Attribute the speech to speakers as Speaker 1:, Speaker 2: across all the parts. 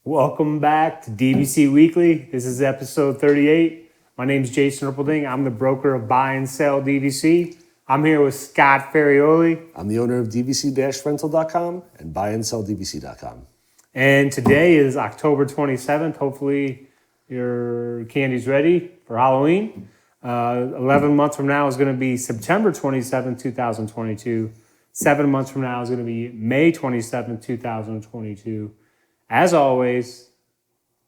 Speaker 1: Welcome back to DVC Weekly. This is episode 38. My name is Jason Rippelding. I'm the broker of Buy and Sell DVC. I'm here with Scott Ferrioli.
Speaker 2: I'm the owner of DVC-Rental.com and buyandsellDVC.com.
Speaker 1: And today is October 27th. Hopefully your candy's ready for Halloween. 11 months from now is going to be September 27th, 2022. 7 months from now is going to be May 27th, 2022. As always,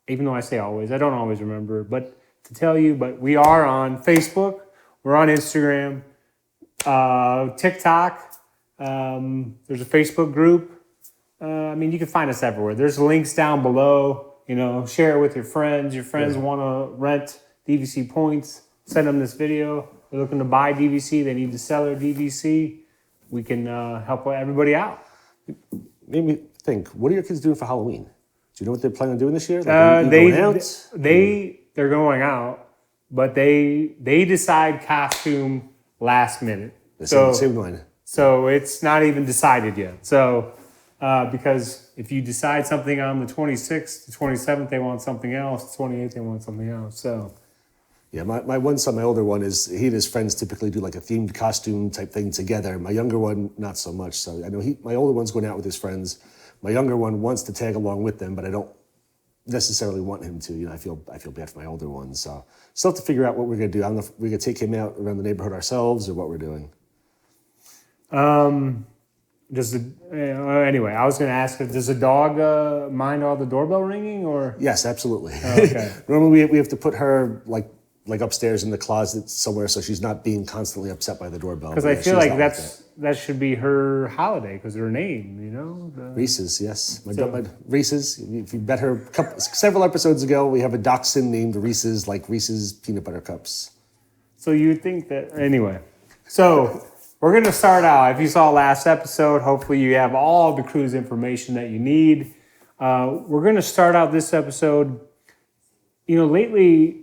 Speaker 1: even though I say always, I don't always remember, but to tell you, but we are on Facebook, we're on Instagram, TikTok, there's a Facebook group. You can find us everywhere. There's links down below, share it with your friends. Your friends want to rent DVC points, send them this video. They're looking to buy DVC, they need to sell their DVC. We can help everybody out.
Speaker 2: Made me think, what are your kids doing for Halloween? Do you know what they're planning on doing this year? Like,
Speaker 1: They're going out, but they decide costume last minute.
Speaker 2: Same line.
Speaker 1: So it's not even decided yet. So because if you decide something on the 26th, the 27th, they want something else. The 28th, they want something else. So.
Speaker 2: Yeah, my one son, my older one, he and his friends typically do like a themed costume type thing together. My younger one, not so much. So I know my older one's going out with his friends. My younger one wants to tag along with them, but I don't necessarily want him to. I feel bad for my older one. So still have to figure out what we're going to do. I don't know if we're going to take him out around the neighborhood ourselves or what we're doing.
Speaker 1: Anyway, I was going to ask, does the dog mind all the doorbell ringing or?
Speaker 2: Yes, absolutely.
Speaker 1: Oh, okay.
Speaker 2: Normally we have to put her like upstairs in the closet somewhere so she's not being constantly upset by the doorbell.
Speaker 1: Because I feel like that should be her holiday because her name,
Speaker 2: Reese's, yes. My Reese's, if you met her several episodes ago, we have a dachshund named Reese's, like Reese's peanut butter cups.
Speaker 1: So you would think that, anyway. So we're going to start out. If you saw last episode, hopefully you have all the cruise information that you need. We're going to start out this episode. Lately,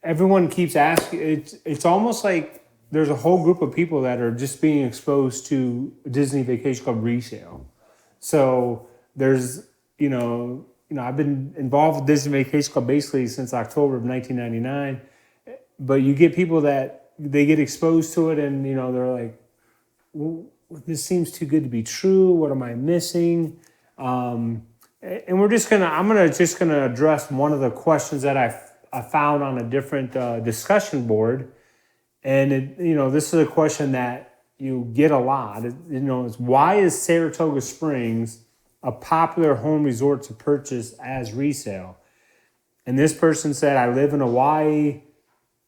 Speaker 1: everyone keeps asking, it's almost like there's a whole group of people that are just being exposed to Disney Vacation Club Resale. So there's, I've been involved with Disney Vacation Club basically since October of 1999. But you get people that they get exposed to it and, they're like, well, this seems too good to be true. What am I missing? And I'm just going to address one of the questions that I found on a different discussion board. And, this is a question that you get a lot. It's why is Saratoga Springs a popular home resort to purchase as resale? And this person said, I live in Hawaii.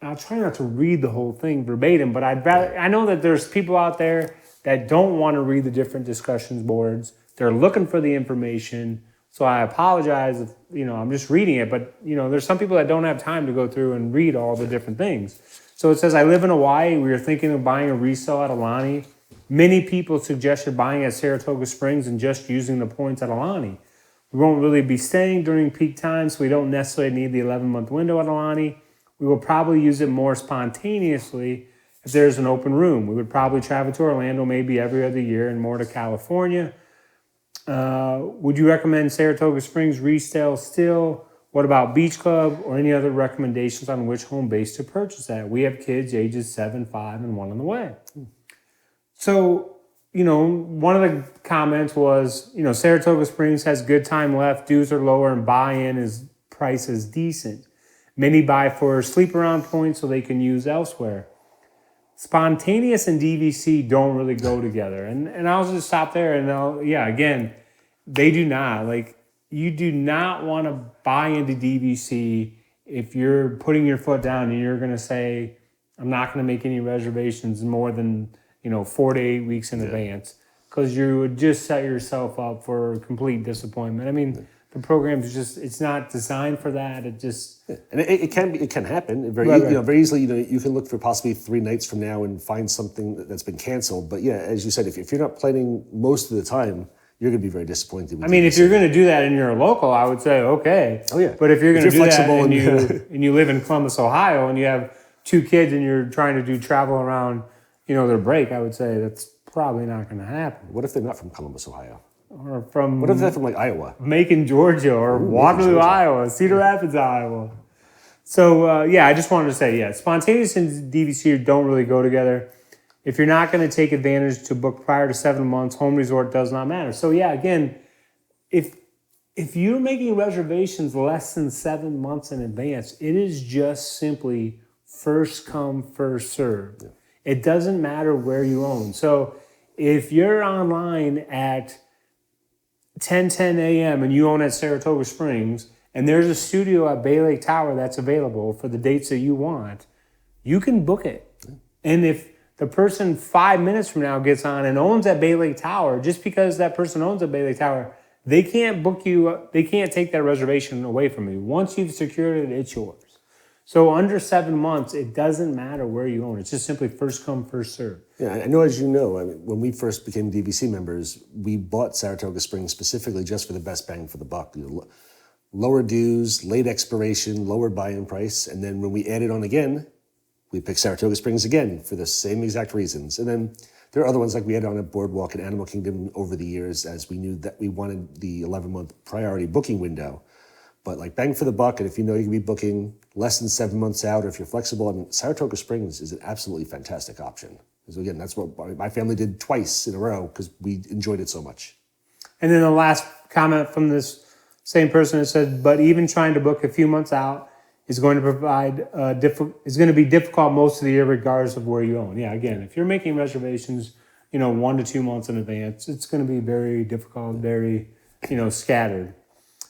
Speaker 1: I'll try not to read the whole thing verbatim, but I know that there's people out there that don't want to read the different discussions boards. They're looking for the information. So I apologize if, I'm just reading it, but, there's some people that don't have time to go through and read all the different things. So it says, I live in Hawaii. We are thinking of buying a resale at Alani. Many people suggested buying at Saratoga Springs and just using the points at Alani. We won't really be staying during peak time, so we don't necessarily need the 11-month window at Alani. We will probably use it more spontaneously if there's an open room. We would probably travel to Orlando maybe every other year and more to California. Would you recommend Saratoga Springs resale still? What about Beach Club or any other recommendations on which home base to purchase at? We have kids ages 7, 5, and 1 on the way. So, one of the comments was, Saratoga Springs has good time left, dues are lower, and buy-in price is decent. Many buy for sleep around points so they can use elsewhere. Spontaneous and DVC don't really go together. And I'll just stop there and again, they do not. Like, you do not want to buy into DVC if you're putting your foot down and you're going to say, I'm not going to make any reservations more than, 4 to 8 weeks in advance, because you would just set yourself up for complete disappointment. The program is it's not designed for that. It just
Speaker 2: and it can happen very easily. You can look for possibly 3 nights from now and find something that's been canceled. But yeah, as you said, if you're not planning most of the time, you're going to be very disappointed.
Speaker 1: If you're going to do that and you're a local, I would say okay.
Speaker 2: Oh yeah.
Speaker 1: But if you're going to do that and you live in Columbus, Ohio, and you have 2 kids and you're trying to do travel around, their break, I would say that's probably not going to happen.
Speaker 2: What if they're not from Columbus, Ohio?
Speaker 1: or from
Speaker 2: What if they're from like Iowa?
Speaker 1: Macon, Georgia, or Waterloo,
Speaker 2: Georgia.
Speaker 1: Iowa, Cedar Rapids, Iowa. So I just wanted to say, spontaneous and DVC don't really go together. If you're not going to take advantage to book prior to 7 months, home resort does not matter. So again, if you're making reservations less than 7 months in advance, it is just simply first come, first served. Yeah. It doesn't matter where you own. So if you're online at 10:10 a.m. and you own at Saratoga Springs, and there's a studio at Bay Lake Tower that's available for the dates that you want, you can book it. And if the person 5 minutes from now gets on and owns at Bay Lake Tower, just because that person owns at Bay Lake Tower, they can't book you, they can't take that reservation away from you. Once you've secured it, it's yours. So under 7 months, it doesn't matter where you own. It's just simply first come, first serve.
Speaker 2: Yeah, I know, as you know, I mean, when we first became DVC members, we bought Saratoga Springs specifically just for the best bang for the buck. Lower dues, late expiration, lower buy-in price. And then when we added on again, we picked Saratoga Springs again for the same exact reasons. And then there are other ones like we had on a Boardwalk and Animal Kingdom over the years, as we knew that we wanted the 11-month priority booking window. But like bang for the buck, and if you know you can be booking less than 7 months out, or if you're flexible, I mean, Saratoga Springs is an absolutely fantastic option. So again, that's what my family did twice in a row because we enjoyed it so much.
Speaker 1: And then the last comment from this same person, it said, but even trying to book a few months out is going to provide is going to be difficult most of the year, regardless of where you own. Yeah, again, if you're making reservations, 1 to 2 months in advance, it's going to be very difficult, very, scattered.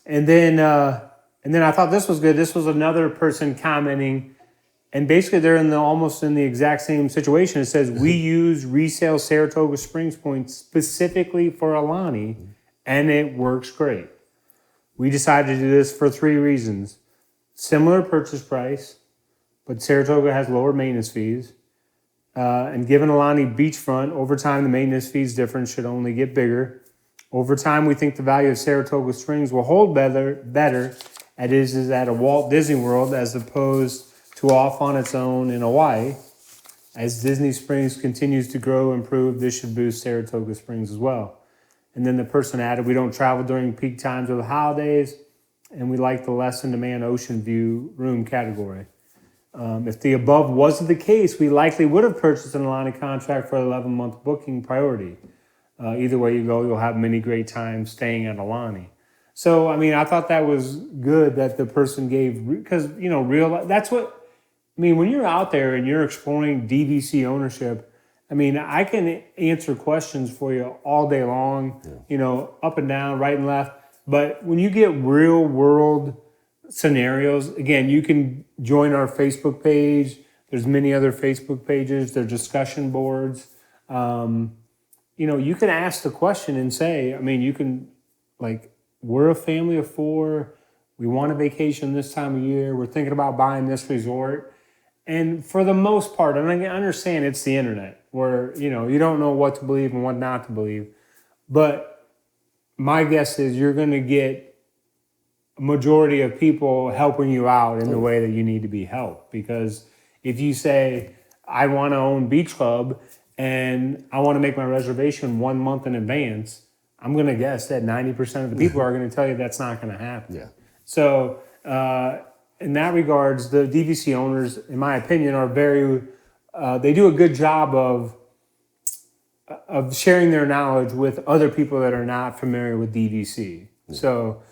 Speaker 1: And then I thought this was good. This was another person commenting, and basically they're almost in the exact same situation. It says, we use Resale Saratoga Springs points specifically for Alani, and it works great. We decided to do this for 3 reasons. Similar purchase price, but Saratoga has lower maintenance fees. And given Alani beachfront, over time the maintenance fees difference should only get bigger. Over time, we think the value of Saratoga Springs will hold better as it is at a Walt Disney World as opposed to off on its own in Hawaii. As Disney Springs continues to grow and improve, this should boost Saratoga Springs as well. And then the person added, we don't travel during peak times or the holidays, and we like the less in-demand ocean view room category. If the above wasn't the case, we likely would have purchased an Alani contract for 11-month booking priority. Either way you go, you'll have many great times staying at Alani. So, I thought that was good that the person gave, because, that's what, when you're out there and you're exploring DVC ownership, I can answer questions for you all day long, up and down, right and left. But when you get real world scenarios, again, you can join our Facebook page. There's many other Facebook pages. There's discussion boards. You can ask the question and say, you can, we're a family of 4. We want a vacation this time of year. We're thinking about buying this resort. And for the most part, and I understand it's the internet where, you don't know what to believe and what not to believe. But my guess is you're going to get a majority of people helping you out in the way that you need to be helped. Because if you say, I want to own Beach Club and I want to make my reservation 1 month in advance, I'm going to guess that 90% of the people are going to tell you that's not going to happen.
Speaker 2: Yeah.
Speaker 1: So in that regards, the DVC owners, in my opinion, are they do a good job of sharing their knowledge with other people that are not familiar with DVC. Yeah. So,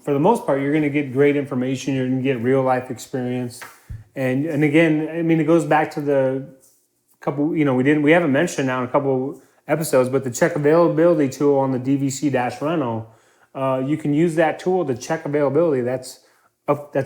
Speaker 1: for the most part, you're going to get great information. You're going to get real life experience. And again, it goes back to the couple, we haven't mentioned now in a couple episodes, but the check availability tool on the DVC-Rental, you can use that tool to check availability. That's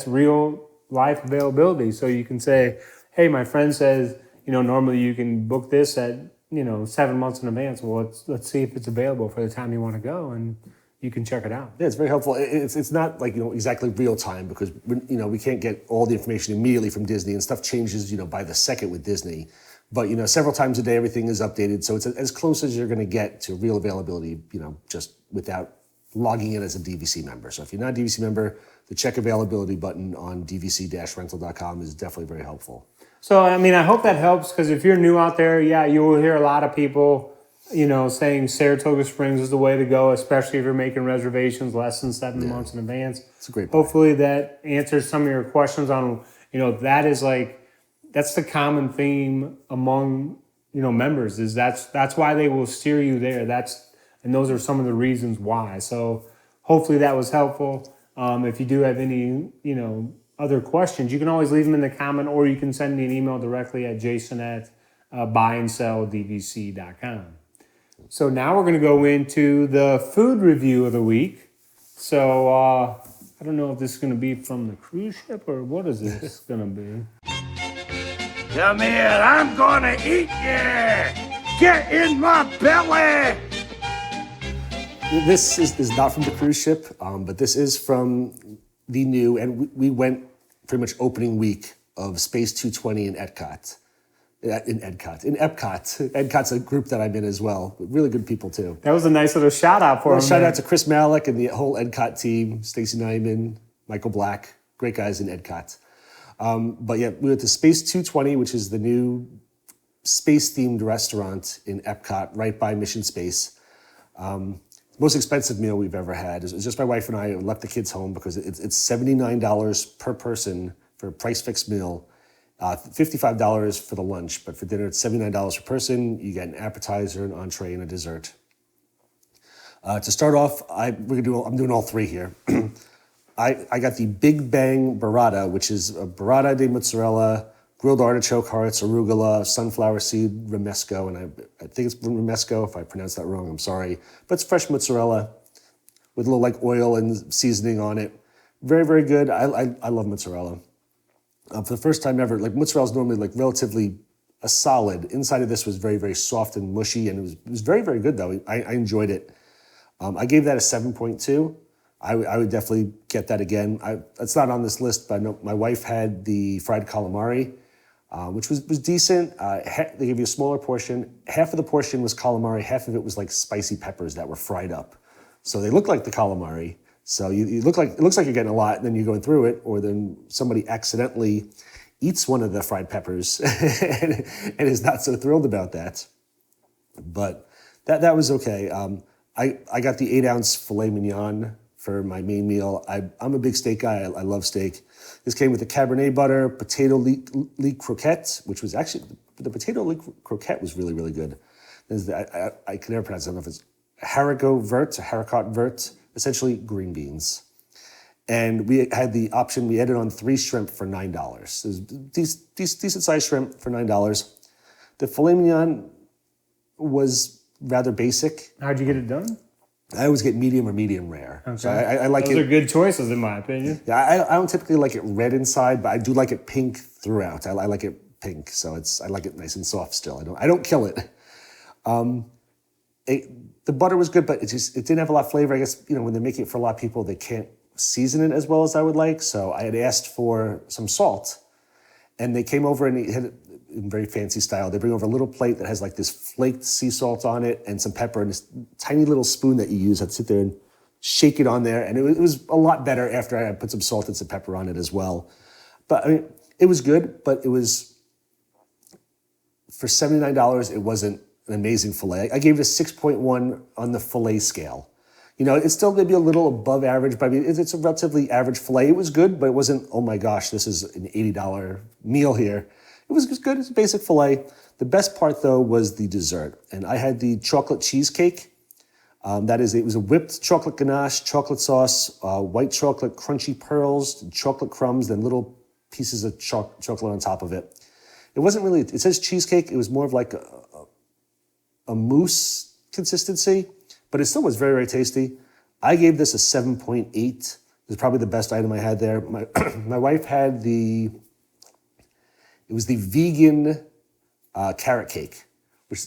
Speaker 1: real life availability. So you can say, hey, my friend says, normally you can book this at, 7 months in advance. Well, let's see if it's available for the time you want to go, and you can check it out.
Speaker 2: Yeah, it's very helpful. It's not like, exactly real time because, we can't get all the information immediately from Disney, and stuff changes, by the second with Disney. But, several times a day, everything is updated. So it's as close as you're going to get to real availability, just without logging in as a DVC member. So if you're not a DVC member, the check availability button on DVC-rental.com is definitely very helpful.
Speaker 1: So, I hope that helps, because if you're new out there, you will hear a lot of people saying Saratoga Springs is the way to go, especially if you're making reservations less than 7 months in advance.
Speaker 2: It's a great point.
Speaker 1: Hopefully that answers some of your questions on, that's the common theme among, members is that's why they will steer you there. And those are some of the reasons why. So hopefully that was helpful. If you do have any, other questions, you can always leave them in the comment, or you can send me an email directly at jason@buyandselldvc.com. So now we're going to go into the food review of the week. So I don't know if this is going to be from the cruise ship or what is this going to be?
Speaker 3: Come here, I'm gonna eat you! Get in my belly!
Speaker 2: This is not from the cruise ship, but this is from the new, and we went pretty much opening week of Space 220 in Epcot. In Epcot. Epcot's a group that I'm in as well. Really good people too.
Speaker 1: That was a nice little shout out for him.
Speaker 2: Shout out to Chris Malik and the whole Epcot team, Stacey Nyman, Michael Black, great guys in Epcot. But yeah, we went to Space 220, which is the new space-themed restaurant in Epcot, right by Mission Space. Most expensive meal we've ever had. It was just my wife and I left the kids home because it's $79 per person for a price-fixed meal. $55 for the lunch, but for dinner it's $79 per person. You get an appetizer, an entree, and a dessert. To start off, I'm doing all three here. I got the Big Bang burrata, which is a burrata de mozzarella, grilled artichoke hearts, arugula, sunflower seed, romesco, and I think it's romesco. If I pronounce that wrong, I'm sorry. But it's fresh mozzarella with a little like oil and seasoning on it. Very, very good. I love mozzarella. For the first time ever, like mozzarella is normally like relatively a solid. Inside of this was very, very soft and mushy, and it was very, very good though. I enjoyed it. I gave that a 7.2. I would definitely get that again. It's not on this list, but I know my wife had the fried calamari, which was decent. They gave you a smaller portion. Half of the portion was calamari, half of it was like spicy peppers that were fried up. So they look like the calamari. So it looks like you're getting a lot, and then you're going through it, or then somebody accidentally eats one of the fried peppers and is not so thrilled about that. But that was okay. I got the 8-ounce filet mignon for my main meal. I'm a big steak guy. I love steak. This came with the Cabernet butter, potato leek croquette, which was actually, the potato leek croquette was really, really good. I can never pronounce it. I don't know if it's haricot vert, essentially green beans. And we had the option, we added on 3 shrimp for $9. It was decent sized shrimp for $9. The filet mignon was rather basic.
Speaker 1: How'd you get it done?
Speaker 2: I always get medium or medium rare. Okay. So I like
Speaker 1: Those are good choices in my opinion.
Speaker 2: Yeah, I don't typically like it red inside, but I do like it pink throughout. I like it pink, so I like it nice and soft still. I don't kill it. The butter was good, but it didn't have a lot of flavor. I guess, when they're making it for a lot of people, they can't season it as well as I would like. So I had asked for some salt, and they came over and they had it in very fancy style. They bring over a little plate that has like this flaked sea salt on it and some pepper and this tiny little spoon that you use. I'd sit there and shake it on there. And it was a lot better after I put some salt and some pepper on it as well. But it was good, but it was, for $79, it wasn't an amazing filet. I gave it a 6.1 on the filet scale. It's still maybe a little above average, but it's a relatively average filet. It was good, but it wasn't, oh my gosh, this is an $80 meal here. It was good. It's a basic filet. The best part, though, was the dessert. And I had the chocolate cheesecake. It was a whipped chocolate ganache, chocolate sauce, white chocolate crunchy pearls, chocolate crumbs, then little pieces of chocolate on top of it. It wasn't really, it says cheesecake. It was more of like a mousse consistency, but it still was very, very tasty. I gave this a 7.8. It was probably the best item I had there. My wife had it was the vegan carrot cake, which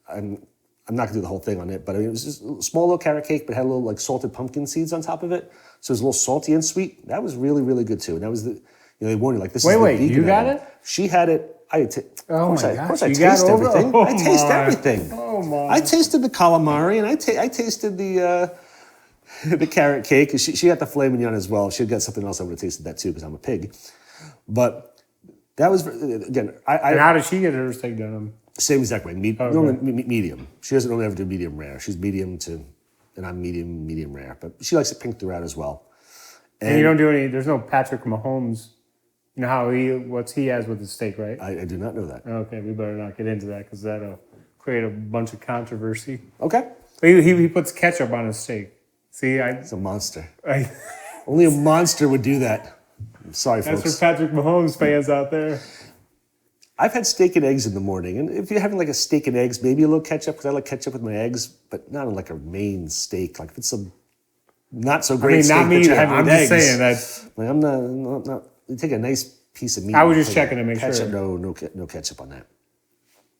Speaker 2: I'm not gonna do the whole thing on it, but it was just a small little carrot cake, but had a little like salted pumpkin seeds on top of it. So it was a little salty and sweet. That was really, really good too. And that was they warned you like this is the vegan
Speaker 1: you got
Speaker 2: item.
Speaker 1: it?
Speaker 2: She had it. Of course I
Speaker 1: you
Speaker 2: taste
Speaker 1: got over?
Speaker 2: everything.
Speaker 1: Oh
Speaker 2: I taste
Speaker 1: my.
Speaker 2: everything.
Speaker 1: Oh my.
Speaker 2: I tasted the calamari and I tasted the carrot cake. She got the filet mignon as well. If she had got something else, I would have tasted that too because I'm a pig. But that was, again,
Speaker 1: and how did she get her steak done?
Speaker 2: Same exact way. Normally medium. She doesn't normally ever do medium rare. She's medium to, and I'm medium rare. But she likes it pink throughout as well.
Speaker 1: And you don't do any. There's no Patrick Mahomes. You know how what's he has with his steak, right?
Speaker 2: I do not know that.
Speaker 1: Okay, we better not get into that because that'll create a bunch of controversy.
Speaker 2: Okay.
Speaker 1: But he puts ketchup on his steak. See,
Speaker 2: It's a monster.
Speaker 1: I
Speaker 2: Only a monster would do that. I'm sorry,
Speaker 1: that's
Speaker 2: folks.
Speaker 1: for Patrick Mahomes fans out there.
Speaker 2: I've had steak and eggs in the morning, and if you're having like a steak and eggs, maybe a little ketchup because I like ketchup with my eggs, but not on like a main steak. Like if it's a not so great steak
Speaker 1: not me
Speaker 2: that you
Speaker 1: either.
Speaker 2: have with
Speaker 1: I'm just
Speaker 2: eggs.
Speaker 1: saying that.
Speaker 2: Like I'm not. You take a nice piece of meat.
Speaker 1: I was
Speaker 2: and
Speaker 1: just
Speaker 2: put
Speaker 1: checking to make
Speaker 2: ketchup,
Speaker 1: sure.
Speaker 2: No ketchup on that.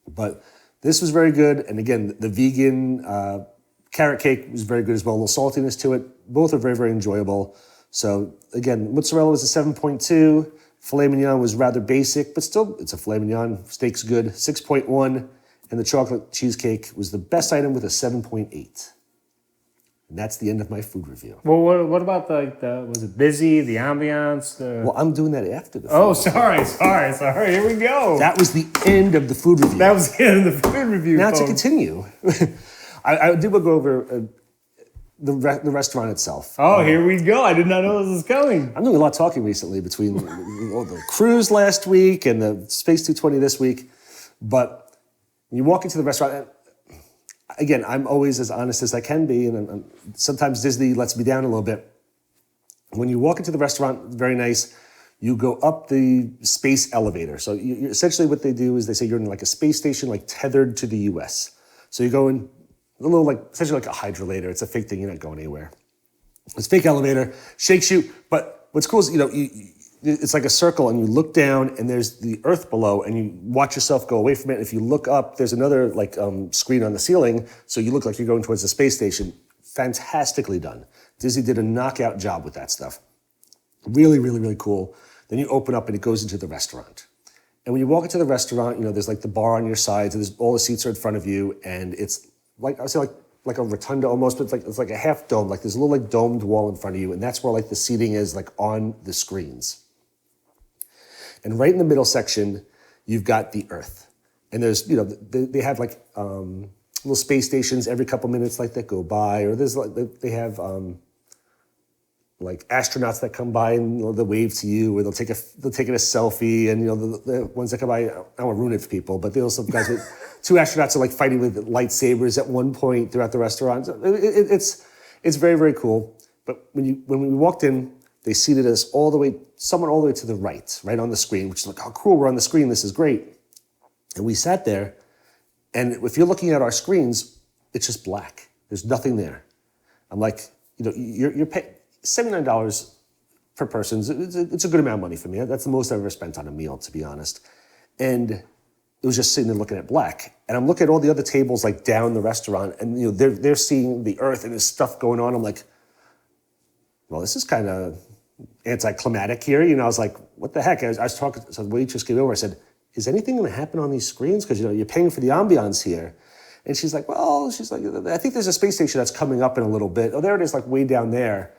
Speaker 2: But this was very good, and again, the vegan carrot cake was very good as well. A little saltiness to it. Both are very, very enjoyable. So again, mozzarella was a 7.2. Filet Mignon was rather basic, but still, it's a Filet Mignon. Steak's good, 6.1. And the chocolate cheesecake was the best item with a 7.8. And that's the end of my food review.
Speaker 1: Well, what about the was it busy, the ambiance?
Speaker 2: Well, I'm doing that after the food.
Speaker 1: Oh, sorry. Here we go.
Speaker 2: That was the end of the food review.
Speaker 1: That was the end of the food review.
Speaker 2: Now
Speaker 1: folks.
Speaker 2: to continue, I did go over the restaurant itself.
Speaker 1: Oh, here we go. I did not know this was coming.
Speaker 2: I'm doing a lot of talking recently between the cruise last week and the Space 220 this week. But when you walk into the restaurant, again, I'm always as honest as I can be, and sometimes Disney lets me down a little bit. When you walk into the restaurant, very nice. You go up the space elevator. So essentially what they do is they say you're in like a space station, like tethered to the U.S. So you go in a little like, essentially like a hydrolator. It's a fake thing. You're not going anywhere. It's fake elevator, shakes you. But what's cool is, it's like a circle and you look down and there's the earth below and you watch yourself go away from it. If you look up, there's another screen on the ceiling. So you look like you're going towards the space station. Fantastically done. Disney did a knockout job with that stuff. Really, really, really cool. Then you open up and it goes into the restaurant. And when you walk into the restaurant, there's like the bar on your sides, and there's all the seats are in front of you, and it's like, I would say like a rotunda almost, but it's like a half dome, like there's a little like domed wall in front of you, and that's where like the seating is like on the screens. And right in the middle section, you've got the Earth. And there's, they have like little space stations every couple minutes like that go by, or there's like, they have like astronauts that come by and they'll wave to you, or they'll take a selfie, and the ones that come by, I don't want to ruin it for people, but they also have guys with two astronauts are like fighting with lightsabers at one point throughout the restaurant. It's very, very cool. But when we walked in, they seated us someone all the way to the right on the screen, which is like, oh cool, we're on the screen, this is great. And we sat there, and if you're looking at our screens, it's just black. There's nothing there. I'm like, you're paying $79 per person. It's a good amount of money for me. That's the most I've ever spent on a meal, to be honest. And it was just sitting there looking at black. And I'm looking at all the other tables like down the restaurant, and they're seeing the Earth and there's stuff going on. I'm like, well, this is kind of anticlimactic here. I was like, what the heck? I was talking, so the waitress came over. I said, is anything going to happen on these screens? Because you're paying for the ambiance here. And she's like, I think there's a space station that's coming up in a little bit. Oh, there it is, like way down there.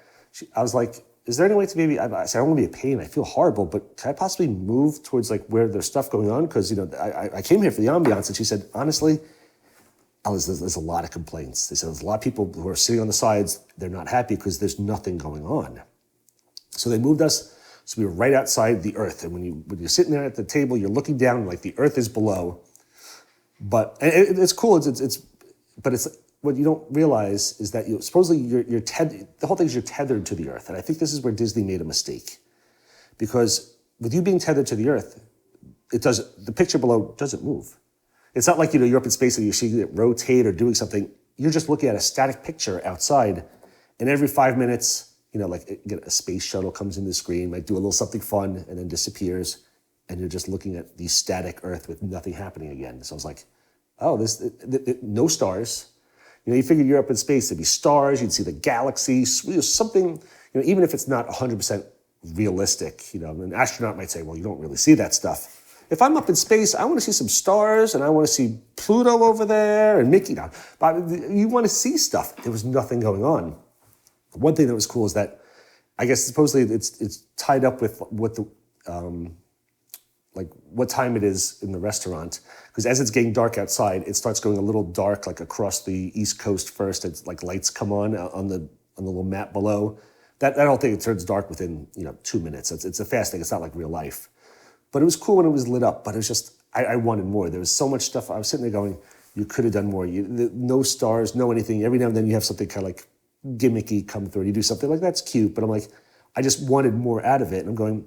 Speaker 2: I was like, is there any way to maybe, I said, I don't want to be a pain. I feel horrible, but can I possibly move towards like where there's stuff going on? Because, I came here for the ambiance. And she said, honestly, there's a lot of complaints. They said there's a lot of people who are sitting on the sides. They're not happy because there's nothing going on. So they moved us. So we were right outside the Earth. And when you're sitting there at the table, you're looking down, like the Earth is below. But it's cool. But what you don't realize is that supposedly you're tethered. The whole thing is you're tethered to the Earth. And I think this is where Disney made a mistake. Because with you being tethered to the Earth, the picture below doesn't move. It's not like, you're up in space and you see it rotate or doing something. You're just looking at a static picture outside. And every 5 minutes, like a space shuttle comes in the screen, might do a little something fun and then disappears. And you're just looking at the static Earth with nothing happening again. So I was like, oh, no stars. You figure you're up in space, there'd be stars, you'd see the galaxy, something, even if it's not 100% realistic, an astronaut might say, well, you don't really see that stuff. If I'm up in space, I want to see some stars, and I want to see Pluto over there, and Mickey. But you want to see stuff. There was nothing going on. One thing that was cool is that, I guess supposedly it's tied up with what the like what time it is in the restaurant, because as it's getting dark outside, it starts going a little dark, like across the East Coast first. It's like lights come on the little map below. That whole thing, it turns dark within 2 minutes. It's a fast thing. It's not like real life. But it was cool when it was lit up. But it was just I wanted more. There was so much stuff. I was sitting there going, you could have done more. No stars, no anything. Every now and then you have something kind of like gimmicky come through. And you do something like that's cute. But I'm like, I just wanted more out of it. And I'm going,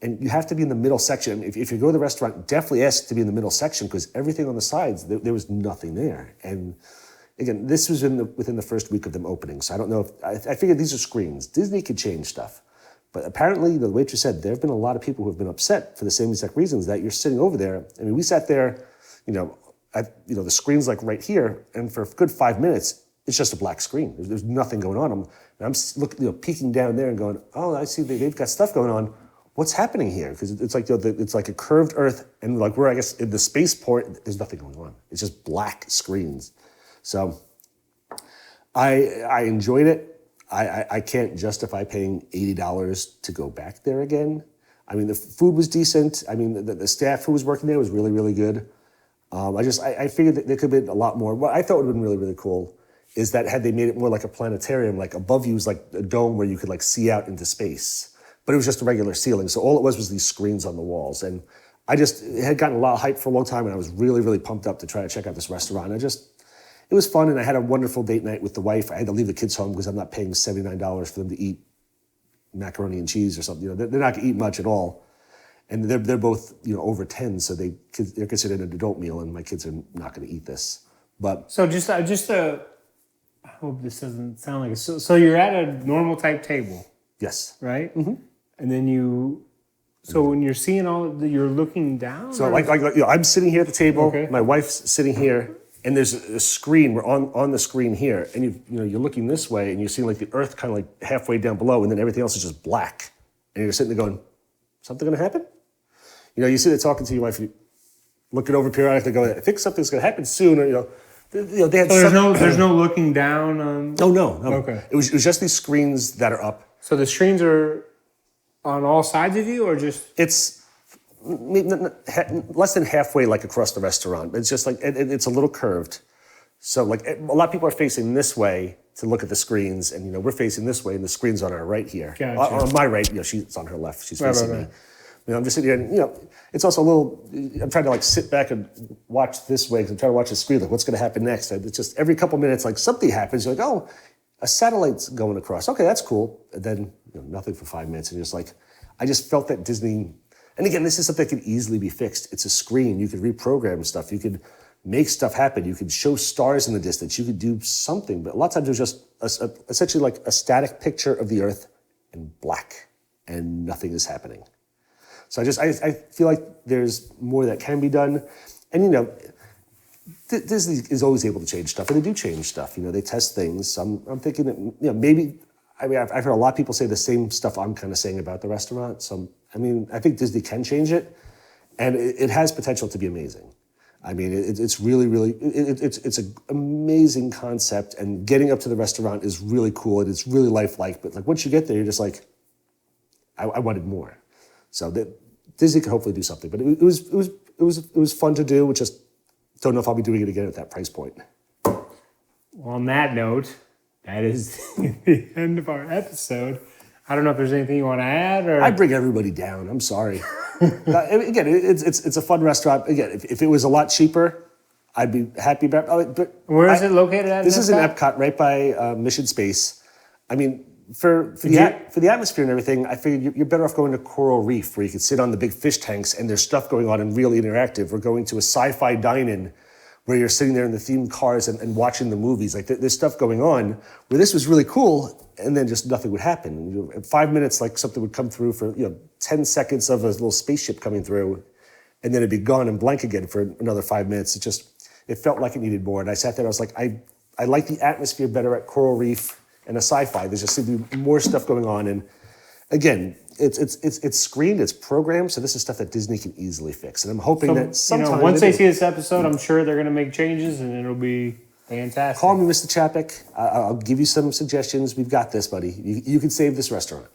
Speaker 2: and you have to be in the middle section. If you go to the restaurant, definitely ask to be in the middle section because everything on the sides, there was nothing there. And again, this was within the first week of them opening. So I don't know if, I figured these are screens. Disney could change stuff. But apparently, the waitress said, there have been a lot of people who have been upset for the same exact reasons that you're sitting over there. I mean, we sat there, the screen's like right here, and for a good 5 minutes, it's just a black screen. There's nothing going on. I'm looking, peeking down there and going, oh, I see they've got stuff going on. What's happening here? Because it's like it's like a curved Earth, and like we're, I guess, in the spaceport, there's nothing going on. It's just black screens. So I enjoyed it. I can't justify paying $80 to go back there again. I mean, the food was decent. I mean, the staff who was working there was really, really good. I figured that there could have been a lot more. What I thought would have been really, really cool is that had they made it more like a planetarium, like above you was like a dome where you could like see out into space. But it was just a regular ceiling. So all it was these screens on the walls. And I just had gotten a lot of hype for a long time, and I was really, really pumped up to try to check out this restaurant. It was fun, and I had a wonderful date night with the wife. I had to leave the kids home because I'm not paying $79 for them to eat macaroni and cheese or something. They're not going to eat much at all. And they're both over 10, so they're considered an adult meal, and my kids are not going to eat this. But
Speaker 1: so I hope this doesn't sound like so you're at a normal type table,
Speaker 2: yes,
Speaker 1: right? Mm-hmm. And then when you're seeing you're looking down.
Speaker 2: So I'm sitting here at the table.
Speaker 1: Okay.
Speaker 2: My wife's sitting here. And there's a screen. We're on the screen here, and you're looking this way, and you're seeing like the Earth kind of like halfway down below, and then everything else is just black. And you're sitting there going, "Something going to happen?" You sit there talking to your wife, you looking over periodically, going, "I think something's going to happen soon." Or they had.
Speaker 1: So there's no looking down on.
Speaker 2: Oh no.
Speaker 1: Okay.
Speaker 2: It was just these screens that are up.
Speaker 1: So the screens are on all sides of you, or just?
Speaker 2: It's less than halfway like across the restaurant. It's just like it's a little curved. So like a lot of people are facing this way to look at the screens, and we're facing this way, and the screen's on our right here.
Speaker 1: Gotcha.
Speaker 2: On my right, she's on her left. She's facing
Speaker 1: right.
Speaker 2: me. I'm just sitting here, and it's also a little. I'm trying to like sit back and watch this way because I'm trying to watch the screen. Like, what's going to happen next? It's just every couple minutes, like something happens. You're like, oh, a satellite's going across. Okay, that's cool. And then nothing for 5 minutes, and you're just like, I just felt that Disney. And again, this is something that could easily be fixed. It's a screen. You could reprogram stuff. You could make stuff happen. You could show stars in the distance. You could do something. But a lot of times it was just essentially like a static picture of the Earth in black, and nothing is happening. So I feel like there's more that can be done. And, Disney is always able to change stuff, and they do change stuff. They test things. So I'm thinking that, maybe, I've heard a lot of people say the same stuff I'm kind of saying about the restaurant. So, I think Disney can change it, and it has potential to be amazing. It's really, really, it's an amazing concept, and getting up to the restaurant is really cool, and it's really lifelike. But like once you get there, you're just like, I wanted more. So Disney could hopefully do something. But it was fun to do. Just don't know if I'll be doing it again at that price point.
Speaker 1: Well, on that note, that is the end of our episode. I don't know if there's anything you want to add, or
Speaker 2: I bring everybody down. I'm sorry. Again, it's a fun restaurant. Again, if it was a lot cheaper, I'd be happy about it. But
Speaker 1: where is it located at?
Speaker 2: This is in Epcot, right by Mission Space. For the atmosphere and everything, I figured you're better off going to Coral Reef, where you can sit on the big fish tanks and there's stuff going on and really interactive. Or going to a sci-fi dine-in, where you're sitting there in the themed cars and watching the movies. Like there's stuff going on where this was really cool, and then just nothing would happen. In 5 minutes, like something would come through for 10 seconds of a little spaceship coming through, and then it'd be gone and blank again for another 5 minutes. It felt like it needed more. And I sat there, I was like, I like the atmosphere better at Coral Reef and a sci-fi. There's just seemed to be more stuff going on. And again, it's screened, it's programmed, so this is stuff that Disney can easily fix. And I'm hoping that sometime...
Speaker 1: once they see this episode, I'm sure they're going to make changes, and it'll be fantastic.
Speaker 2: Call me, Mr. Chapek. I'll give you some suggestions. We've got this, buddy. You can save this restaurant.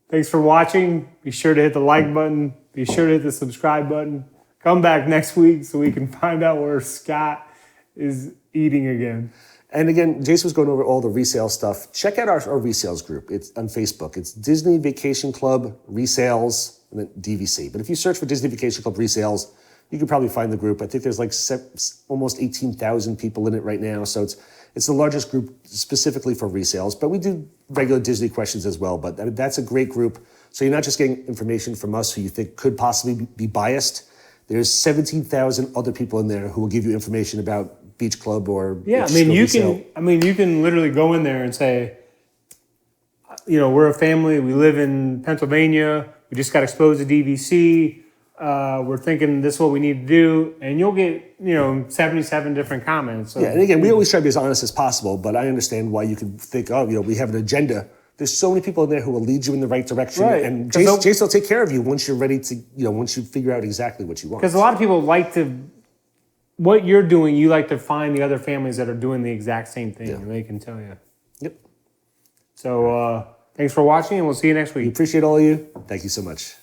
Speaker 1: Thanks for watching. Be sure to hit the like button, Be sure to hit the subscribe button. Come back next week so we can find out where Scott is eating again.
Speaker 2: And again, Jason was going over all the resale stuff. Check out our resales group. It's on Facebook. It's Disney Vacation Club Resales and then DVC. But if you search for Disney Vacation Club Resales, you can probably find the group. I think there's like almost 18,000 people in it right now. So it's the largest group specifically for resales. But we do regular Disney questions as well. But that's a great group. So you're not just getting information from us who you think could possibly be biased. There's 17,000 other people in there who will give you information about Beach Club or
Speaker 1: yeah. You can literally go in there and say, we're a family. We live in Pennsylvania. We just got exposed to DVC. We're thinking this is what we need to do, and you'll get 77 different comments. So,
Speaker 2: yeah, and again, we always try to be as honest as possible. But I understand why you could think, we have an agenda. There's so many people in there who will lead you in the right direction,
Speaker 1: right.
Speaker 2: And Jason will take care of you once you're ready to, once you figure out exactly what you want.
Speaker 1: Because a lot of people what you're doing, you like to find the other families that are doing the exact same thing, and they can tell you.
Speaker 2: Yep.
Speaker 1: So thanks for watching, and we'll see you next week.
Speaker 2: We appreciate all of you. Thank you so much.